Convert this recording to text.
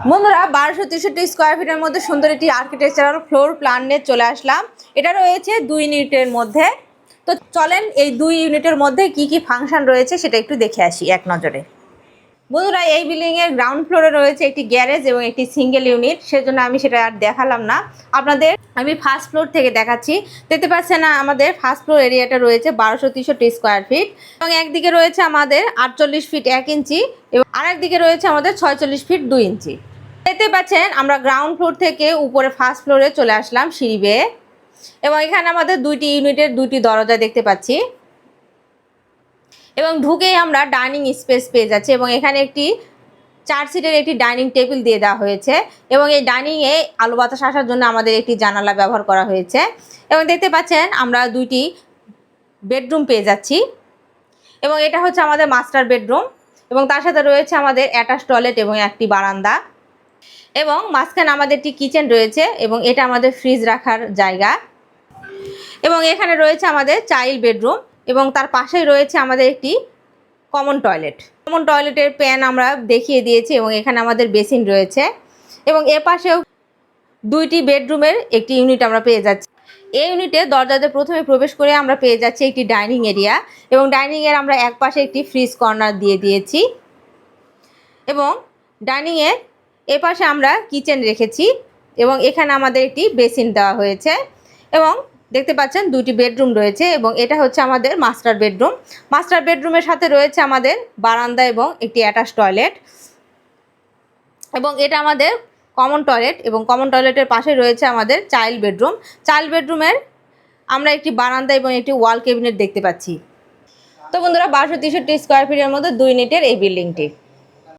বন্ধুরা 1263 স্কোয়ার ফিটের মধ্যে সুন্দর একটি আর্কিটেকচারাল ফ্লোর প্ল্যান নিয়ে চলে আসলাম। এটা রয়েছে 2 ইউনিটের মধ্যে। তো চলেন এই 2 ইউনিটের মধ্যে কি কি ফাংশন রয়েছে সেটা একটু দেখে আসি এক নজরে। বন্ধুরা এই বিল্ডিংয়ের গ্রাউন্ড ফ্লোরে রয়েছে একটি গ্যারেজ এবং একটি সিঙ্গেল ইউনিট, সেজন্য আমি সেটা আর দেখালাম না আপনাদের। আমি ফার্স্ট ফ্লোর থেকে দেখাচ্ছি। দেখতে পাচ্ছেন না, আমাদের ফার্স্ট ফ্লোর এরিয়াটা রয়েছে 1263 স্কোয়ার ফিট এবং একদিকে রয়েছে আমাদের 48 ফিট 1 ইঞ্চি এবং আরেকদিকে রয়েছে আমাদের 46 ফিট 2 ইঞ্চি। দেখতে পাচ্ছেন আমরা গ্রাউন্ড ফ্লোর থেকে উপরে ফার্স্ট ফ্লোরে চলে আসলাম সিঁড়ি বেয়ে এবং এখানে আমাদের 2টি ইউনিটের 2টি দরজা দেখতে পাচ্ছি এবং ঢুকেই আমরা ডাইনিং স্পেস পেয়ে যাচ্ছি এবং এখানে একটি 4 সিটের একটি ডাইনিং টেবিল দিয়ে দেওয়া হয়েছে এবং এই ডাইনিংয়ে আলো বাতাস আসার জন্য আমাদের একটি জানালা ব্যবহার করা হয়েছে এবং দেখতে পাচ্ছেন আমরা 2টি বেডরুম পেয়ে যাচ্ছি এবং এটা হচ্ছে আমাদের মাস্টার বেডরুম এবং তার সাথে রয়েছে আমাদের অ্যাটাচ টয়লেট এবং একটি বারান্দা এবং মাঝখানে আমাদের একটি কিচেন রয়েছে এবং এটা আমাদের ফ্রিজ রাখার জায়গা এবং এখানে রয়েছে আমাদের চাইল্ড বেডরুম এবং তার পাশেই রয়েছে আমাদের একটি কমন টয়লেটের প্যান আমরা দেখিয়ে দিয়েছি এবং এখানে আমাদের বেসিন রয়েছে এবং এ পাশেও 2টি বেডরুমের একটি ইউনিট আমরা পেয়ে যাচ্ছি। এই ইউনিটে দরজাতে প্রথমে প্রবেশ করে আমরা পেয়ে যাচ্ছি একটি ডাইনিং এরিয়া এবং ডাইনিংয়ের আমরা এক পাশে একটি ফ্রিজ কর্নার দিয়ে দিয়েছি এবং ডাইনিংয়ের এ পাশে আমরা কিচেন রেখেছি এবং এখানে আমাদের একটি বেসিন দেওয়া হয়েছে এবং দেখতে পাচ্ছেন 2টি বেডরুম রয়েছে এবং এটা হচ্ছে আমাদের মাস্টার বেডরুমের সাথে রয়েছে আমাদের বারান্দা এবং একটি অ্যাটাচ টয়লেট এবং এটা আমাদের কমন টয়লেট এবং কমন টয়লেটের পাশে রয়েছে আমাদের চাইল্ড বেডরুমের আমরা একটি বারান্দা এবং একটি ওয়াল ক্যাবিনেট দেখতে পাচ্ছি। তো বন্ধুরা 1263 স্কোয়ার ফিটের মধ্যে 2 ইউনিটের এই বিল্ডিংটি।